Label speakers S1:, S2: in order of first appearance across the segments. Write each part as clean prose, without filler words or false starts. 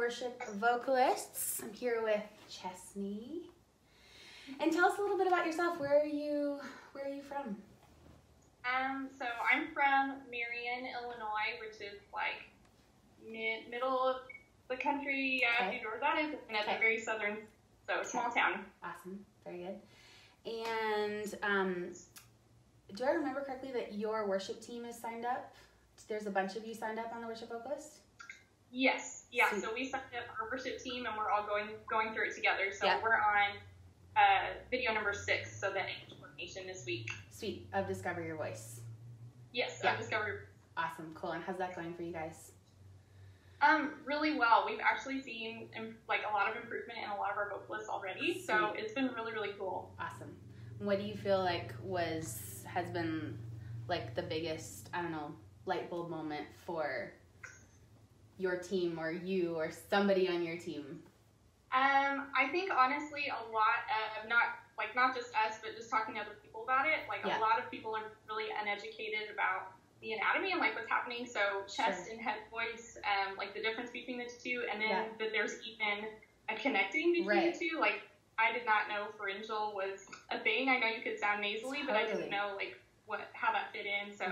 S1: worship vocalists. I'm here with Chesney. And tell us a little bit about yourself. Where are you from?
S2: So I'm from Marion, Illinois, which is like middle of the country, a few doors out is, and at the very southern, so small town.
S1: Awesome, very good. And do I remember correctly that your worship team is signed up? There's a bunch of you signed up on the worship vocalist?
S2: Yes, yeah. Sweet. So we signed up our worship team, and we're all going through it together. So we're on video number 6, so the angel coordination this week. Sweet,
S1: of Discover Your Voice.
S2: Yes, of Discover Your Voice.
S1: Awesome, cool. And how's that going for you guys?
S2: Really well. We've actually seen like a lot of improvement in a lot of our vocalists already. Sweet. So it's been really, really cool.
S1: Awesome. What do you feel like has been like the biggest, I don't know, light bulb moment for your team or you or somebody on your team?
S2: I think honestly a lot of not just us, but just talking to other people about it. Like a lot of people are really uneducated about the anatomy and like what's happening. So chest and head voice, like the difference between the two, and then that there's even a connecting between the two. Like I did not know pharyngeal was a thing. I know you could sound nasally, but I didn't know like how that fit in. So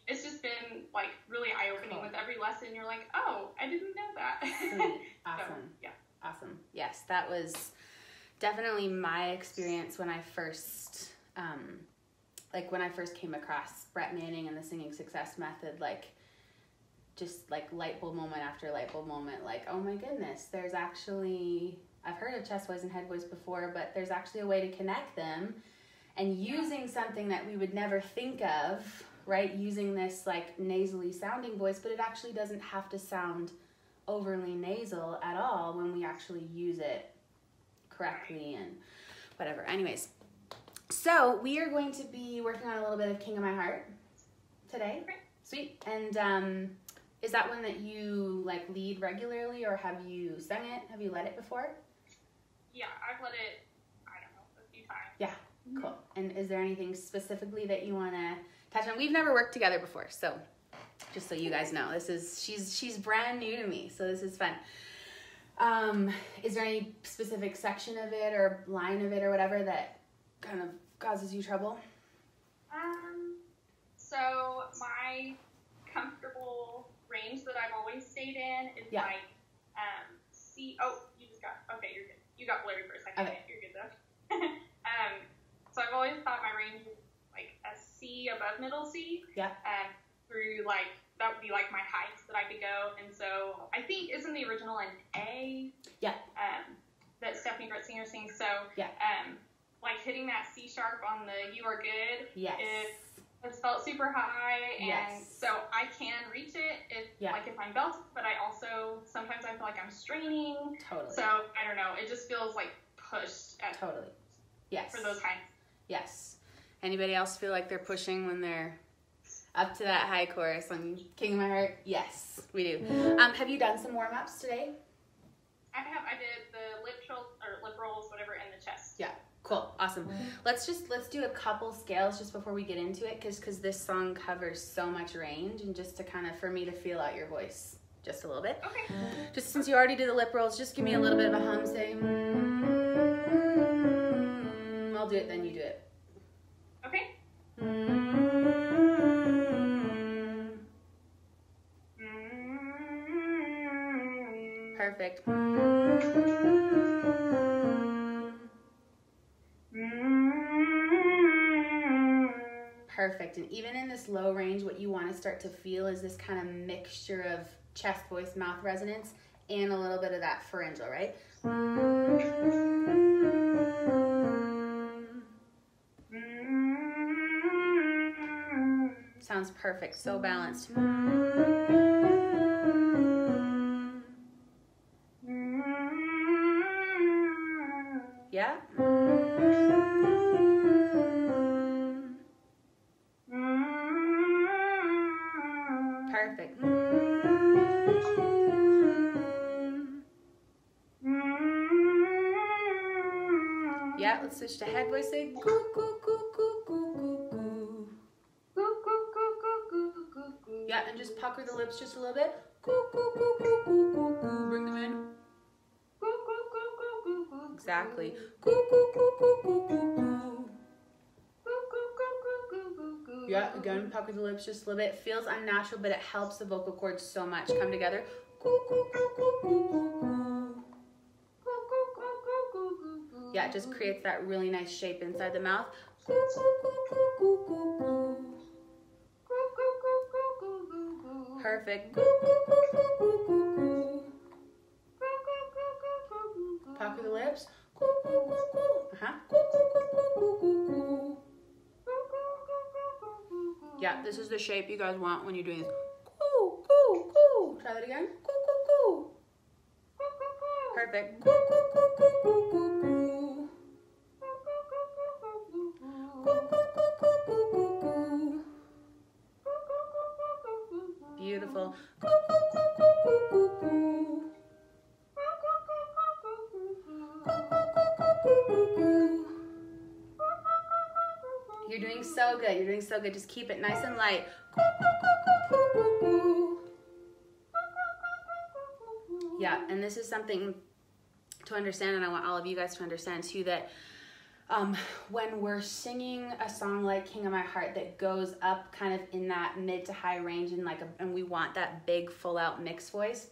S2: it's just been like really eye-opening. With every lesson. You're like, oh, I didn't know that.
S1: Awesome.
S2: So,
S1: awesome. Yes, that was definitely my experience when I first came across Brett Manning and the Singing Success Method. Like just like light bulb moment after light bulb moment. Like, oh my goodness, there's actually, I've heard of chest voice and head voice before, but there's actually a way to connect them. And using something that we would never think of, right? Using this like nasally sounding voice, but it actually doesn't have to sound overly nasal at all when we actually use it correctly and whatever. Anyways, so we are going to be working on a little bit of King of My Heart today.
S2: Okay.
S1: Sweet. And is that one that you like lead regularly, or have you sung it? Have you led it before?
S2: Yeah, I've led it, I don't know, a few times.
S1: Yeah. Cool. And is there anything specifically that you want to touch on? We've never worked together before, so just so you guys know, she's brand new to me, so this is fun. Is there any specific section of it or line of it or whatever that kind of causes you trouble?
S2: So my comfortable range that I've always stayed in is like C. Oh, you just got you're good. You got blurry for a second. Okay. You're good though. So I've always thought my range was like a C above middle C. Yeah. Through like, that would be like my heights that I could go. And so I think, isn't the original an A? Yeah. That Stephanie Gretzinger sings. So, like hitting that C sharp on the You Are Good. Yes. It's felt super high. And so I can reach it if I'm belted, but I also, sometimes I feel like I'm straining. Totally. So I don't know. It just feels like pushed at. Totally. Yes. For those heights.
S1: Yes. Anybody else feel like they're pushing when they're up to that high chorus on King of My Heart? Yes, we do. Have you done some warm-ups today?
S2: I have. I did the lip rolls, whatever, and the chest.
S1: Yeah. Cool. Awesome. Let's do a couple scales just before we get into it, because this song covers so much range, and just to kind of, for me to feel out your voice just a little bit. Okay. Just since you already did the lip rolls, just give me a little bit of a hum, say I'll do it, then you do it.
S2: Okay.
S1: Perfect. Perfect. And even in this low range, what you want to start to feel is this kind of mixture of chest, voice, mouth resonance and a little bit of that pharyngeal, right? Sounds perfect. So balanced. Yeah. Perfect. Yeah, let's switch to head voice. Say, goo, goo, goo, goo, goo, goo, goo. Yeah, and just pucker the lips just a little bit. Goo, goo, goo, goo, goo, goo, goo. Bring them in. Exactly. Goo, goo, goo, goo, goo, goo, goo. Yeah, again, pucker the lips just a little bit. It feels unnatural, but it helps the vocal cords so much. Come together. Yeah, it just creates that really nice shape inside the mouth. Perfect. Pucker the lips. Yeah, this is the shape you guys want when you're doing this. Try that again. Perfect. Beautiful. You're doing so good. You're doing so good. Just keep it nice and light. Yeah, and this is something to understand, and I want all of you guys to understand too, that when we're singing a song like King of My Heart that goes up kind of in that mid to high range and we want that big full out mix voice,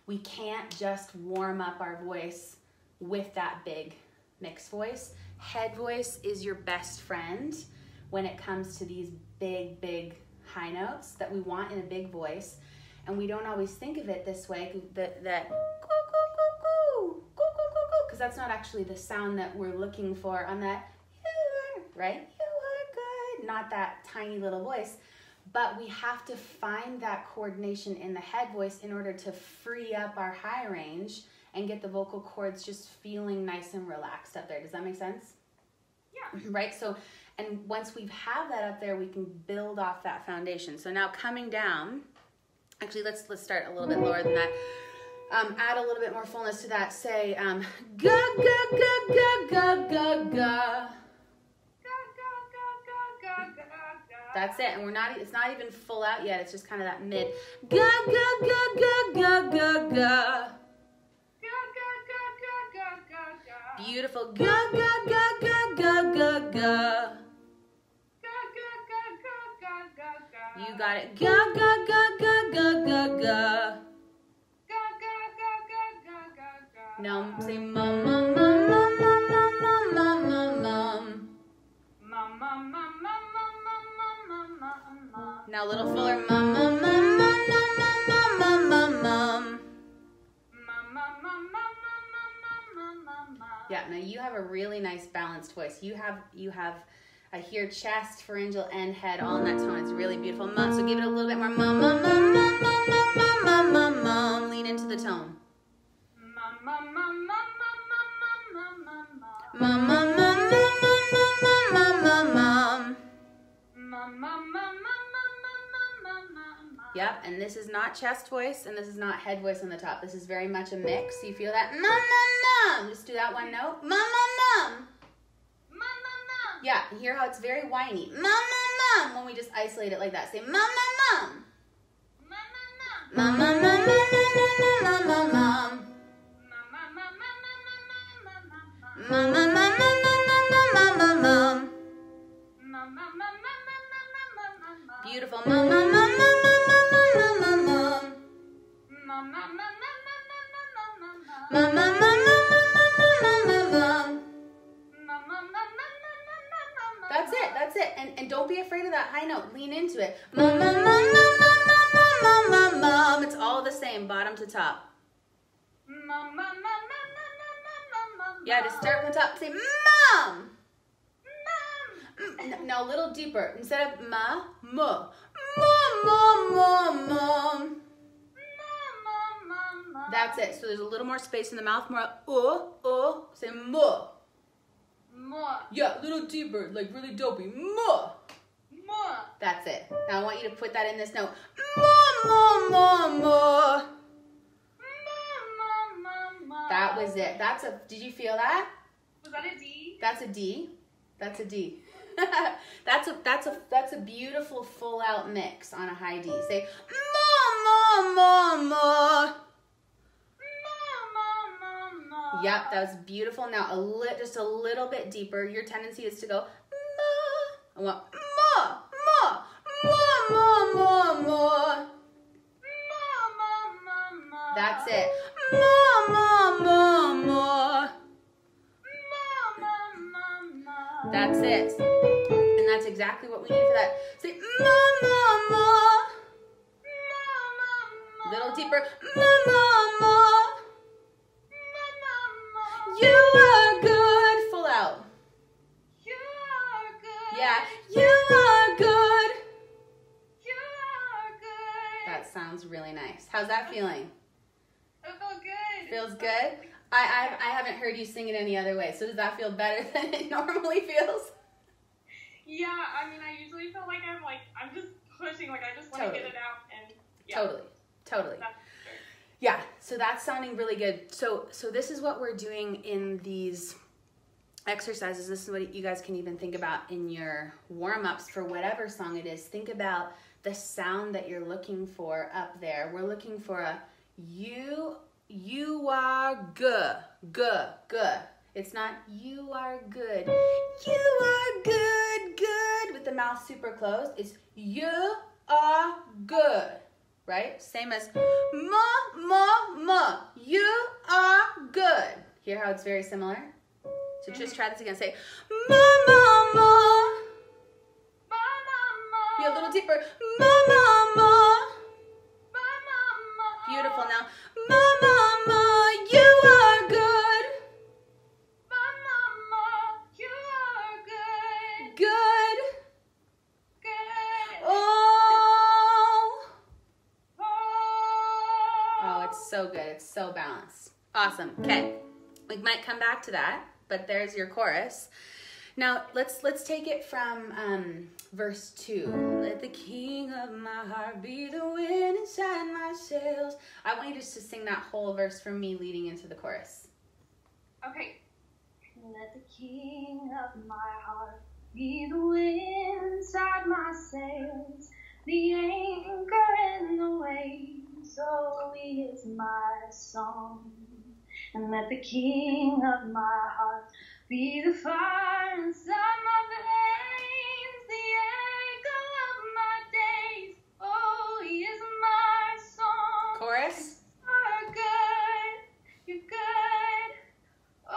S1: we can't just warm up our voice with that big mix voice. Head voice is your best friend when it comes to these big high notes that we want in a big voice. And we don't always think of it this way, that because that's not actually the sound that we're looking for on that, right? You are good, not that tiny little voice. But we have to find that coordination in the head voice in order to free up our high range and get the vocal cords just feeling nice and relaxed up there. Does that make sense?
S2: Yeah.
S1: Right? So, and once we have that up there, we can build off that foundation. So now coming down, actually let's start a little bit lower than that. Add a little bit more fullness to that. Say, ga, ga, ga, ga, ga, ga, ga. That's it, and it's not even full out yet. It's just kind of that mid. Ga ga ga ga ga ga ga. Beautiful. Ga ga ga ga ga ga ga. You got it. Ga ga ga ga ga ga ga. Now say mum mum mum mum mum mum mum mum mum. Now a little fuller, mum, mum, mum, mum, mum, mum, mum, mum. Yeah, now you have a really nice balanced voice. You have, I hear chest, pharyngeal, and head all in that tone. It's really beautiful. Mum, so give it a little bit more, mum, mum, mum, mum, mum, mum, mum, mum, mum. Lean into the tone. Mum, mum, mum, mum, mum, mum, mum, mum, mum, mum, mum, mum. Yep, and this is not chest voice, and this is not head voice on the top. This is very much a mix. You feel that? Mum, mum, mum. Just do that one note. Mum, mum, mum. Mum, mum, mum. Yeah, and hear how it's very whiny. Mum, mum, mum. When we just isolate it like that. Say mum, mum, mum. Mum, mum, mum. Mum, mum, mum, mum, mum, mum. Mum, mum, mum, mum, mum, mum. Beautiful. Mum, mum, mum, mum, mum, mum, mum. Mum, mum, mum. That's it. And don't be afraid of that high note. Lean into it. Mum, mum, mum, mum, mum, mum, mum. It's all the same, bottom to top. Yeah, just start from the top. Say mom. Now a little deeper. Instead of ma, mo. Mom. That's it. So there's a little more space in the mouth. More say mo. Yeah, a little deeper, like really dopey. Mo. That's it. Now I want you to put that in this note. Mo. That was it. Did you feel that?
S2: Was that a D?
S1: That's a D. That's a D. That's a beautiful full out mix on a high D. Say mo. Yep, that was beautiful. Now just a little bit deeper. Your tendency is to go ma. I want ma, ma, ma, ma, ma, ma. That's it. Ma, ma, ma, ma. That's it. And that's exactly what we need for that. Say ma, ma, ma. Little deeper. Ma, ma, ma. You are good. Full out.
S2: You are good.
S1: Yeah. You are good.
S2: You are good.
S1: That sounds really nice. How's that feeling?
S2: It feels good.
S1: Feels good? I haven't heard you sing it any other way. So does that feel better than it normally feels?
S2: Yeah, I mean, I usually feel like I'm just pushing, like I just want to get it out and yeah.
S1: Totally.
S2: That's sure.
S1: Yeah, so that's sounding really good. So this is what we're doing in these exercises. This is what you guys can even think about in your warm-ups for whatever song it is. Think about the sound that you're looking for up there. We're looking for a you are good. It's not you are good. You are good with the mouth super closed. It's you are good, right? Same as ma. You are good. Hear how it's very similar? So just try this again. Say ma. Be a little deeper. Ma. Beautiful. Now ma. You are good.
S2: You are good.
S1: Good.
S2: Good.
S1: Oh, it's so good. It's so balanced. Awesome. Okay. We might come back to that, but there's your chorus. Now, let's take it from verse 2. Let the king of my heart be the wind inside my sails. I want you just to sing that whole verse from me leading into the chorus.
S2: Okay. Let the king of my heart be the wind inside my sails, the anchor in the waves, oh, he is my song. And let the king of my heart be the fire inside my veins, the echo of my days, oh, he is my song.
S1: Chorus.
S2: You're good, you're good, oh,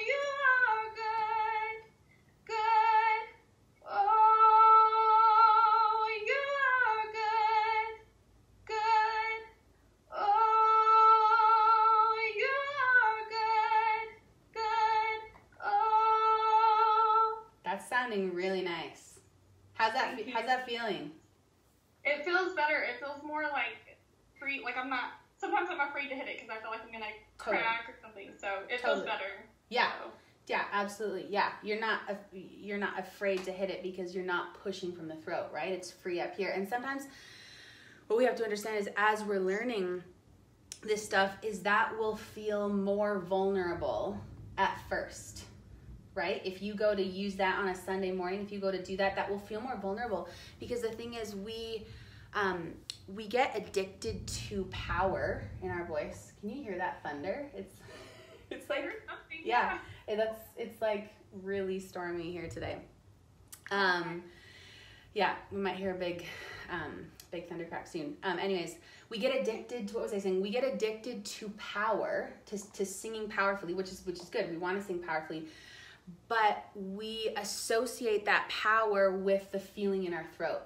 S2: you are good, oh, you are good, oh, you are good, oh.
S1: That's sounding really nice. How's that feeling?
S2: It feels better. It feels more like free. Like sometimes I'm afraid to hit it because I feel like I'm going to crack or something. So it feels better.
S1: Yeah. So. Yeah, absolutely. Yeah. You're not afraid to hit it because you're not pushing from the throat, right? It's free up here. And sometimes what we have to understand is as we're learning this stuff is that we'll feel more vulnerable at first. Right? If you go to use that on a Sunday morning, if you go to do that, that will feel more vulnerable because the thing is we get addicted to power in our voice. Can you hear that thunder? It's like, yeah, it's like really stormy here today. Yeah, we might hear a big thunder crack soon. Anyways, we get addicted to, what was I saying? We get addicted to power, to singing powerfully, which is good. We want to sing powerfully. But we associate that power with the feeling in our throat.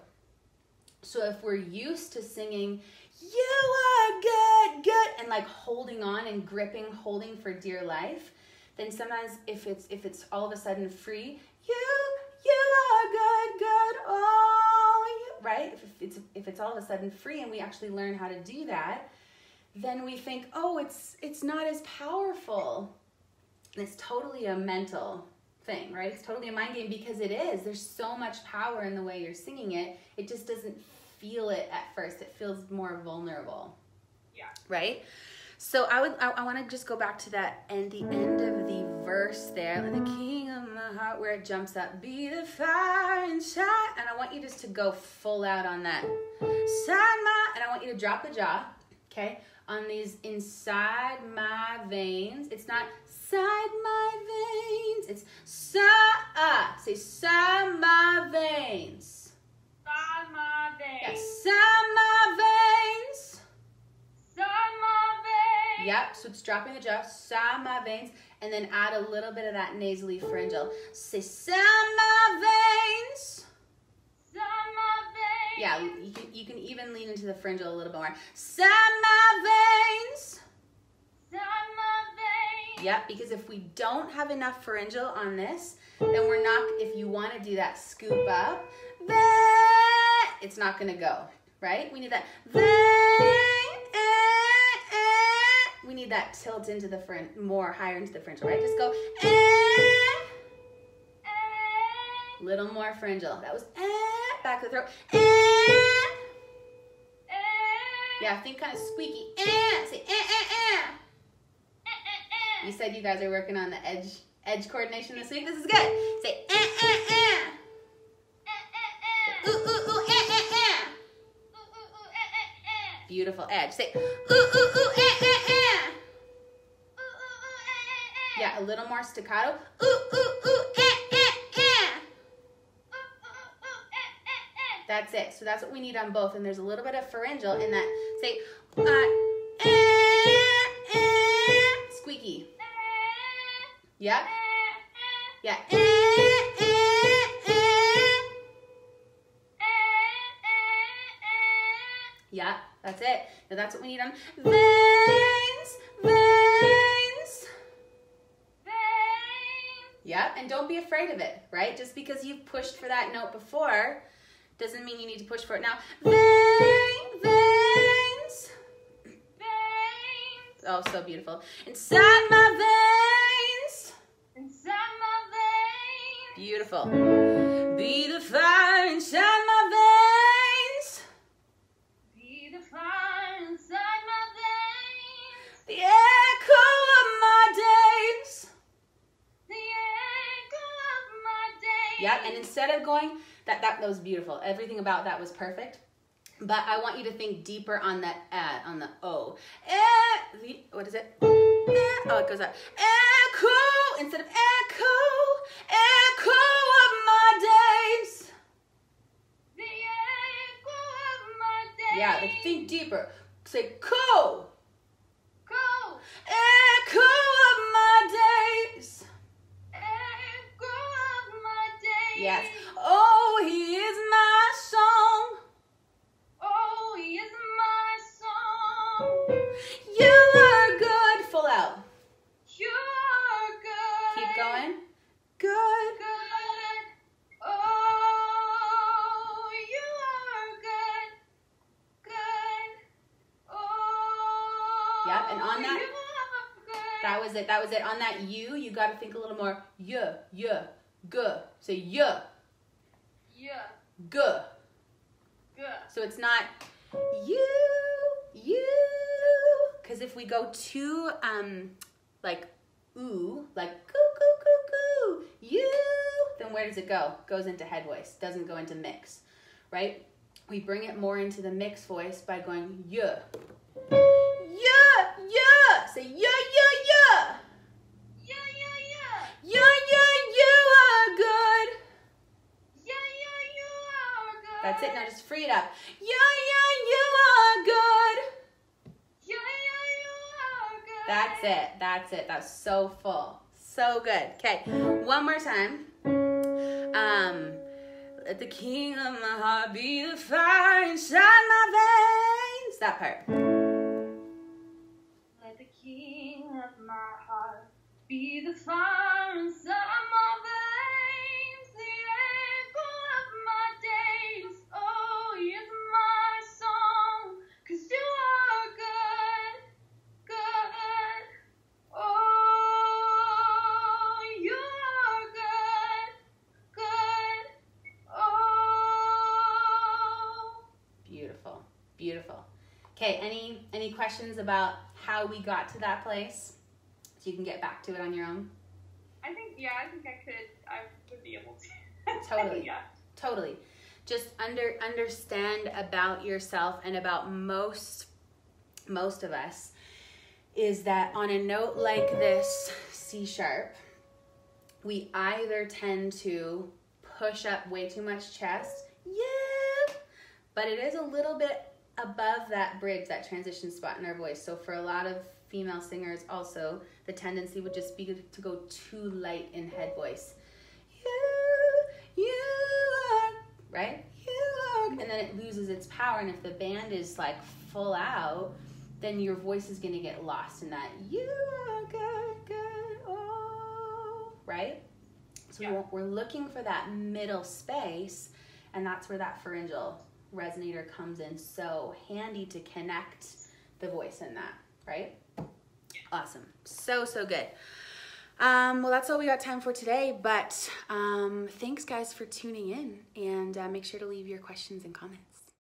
S1: So if we're used to singing, you are good, and like holding on and holding for dear life, then sometimes if it's all of a sudden free, you are good, oh, right? If it's all of a sudden free and we actually learn how to do that, then we think, oh, it's not as powerful. And it's totally a mental thing, right? It's totally a mind game because it is. There's so much power in the way you're singing it. It just doesn't feel it at first. It feels more vulnerable.
S2: Yeah.
S1: Right? So I want to just go back to the end of the verse there. Let the king of my heart, where it jumps up, be the fire inside. And I want you just to go full out on that. And I want you to drop the jaw. Okay? on these inside my veins. It's not side my veins. It's say side my veins.
S2: Side my veins.
S1: Yes, side my veins.
S2: Side my veins.
S1: Yep, so it's dropping the jaw, side my veins, and then add a little bit of that nasally pharyngeal. Say side my veins.
S2: Side my veins.
S1: Yeah, you can even lean into the pharyngeal a little bit more. Side my veins.
S2: Side my veins.
S1: Yep, because if we don't have enough pharyngeal on this, then we're not, if you want to do that scoop up, it's not going to go, right? We need that, we need that tilt into the more higher into the pharyngeal, right? Just go, little more pharyngeal. That was, back of the throat, yeah, think kind of squeaky, say, You said you guys are working on the edge coordination this week. This is good. Say, ooh, ooh, ooh, Beautiful edge. Say, ooh, ooh, ooh, Yeah, a little more staccato. Ooh, ooh, ooh, That's it. So that's what we need on both. And there's a little bit of pharyngeal in that. Say, squeaky. Yep. Yeah. Yeah, that's it. Now that's what we need on veins, veins. Yep, and don't be afraid of it, right? Just because you've pushed for that note before doesn't mean you need to push for it now. Veins. Oh, so beautiful. Inside my veins.
S2: Inside my veins.
S1: Beautiful. Be the fire inside my veins.
S2: Be the fire inside my veins.
S1: The echo of my days.
S2: The echo of my days.
S1: Yep, and instead of going, that was beautiful. Everything about that was perfect. But I want you to think deeper on the O. What is it? Oh, it goes up. Echo instead of echo. Echo of my days.
S2: The echo of my days.
S1: Yeah, like think deeper. Say co.
S2: Go.
S1: Echo of my days.
S2: Echo of my days.
S1: Yes. Oh, he is my song.
S2: Oh, he is my song.
S1: You are good. Full out.
S2: You are good.
S1: Keep going. Good.
S2: Good. Oh, you are good. Good. Oh.
S1: Yep, and on that-
S2: you are good.
S1: That was it. That was it. On that you got to think a little more. Yeah. G. Say yeah.
S2: Yeah.
S1: G.
S2: Good.
S1: So it's not you. Because if we go too like ooh, like coo, you, then where does it go? Goes into head voice. Doesn't go into mix, right? We bring it more into the mix voice by going yeah. Say yeah.
S2: Yeah.
S1: You are good.
S2: Yeah, you are good.
S1: That's it. Now just free it up. Yeah, you are good.
S2: Yeah, you are good.
S1: That's it. That's so full. So good. Okay, one more time. Let the king of my heart be the fire inside my veins. That part.
S2: Let the king of my heart be the fire inside my veins, the echo of my days. Oh, he is my song, 'cause you are good, good. Oh, you are good, good. Oh.
S1: Beautiful. Okay, any questions about how we got to that place? So you can get back to it on your own?
S2: I think I would be able to.
S1: Totally.
S2: Yeah.
S1: Totally. Just understand about yourself and about most most of us, is that on a note like this, C sharp, we either tend to push up way too much chest, yeah, but it is a little bit above that bridge, that transition spot in our voice. So for a lot of female singers also, the tendency would just be to go too light in head voice. You are, right? You are, and then it loses its power. And if the band is like full out, then your voice is going to get lost in that you are good, oh, right? So we're looking for that middle space, and that's where that pharyngeal resonator comes in so handy to connect the voice in that, right? Awesome. So good. Well, that's all we got time for today, but thanks guys for tuning in, and make sure to leave your questions and comments.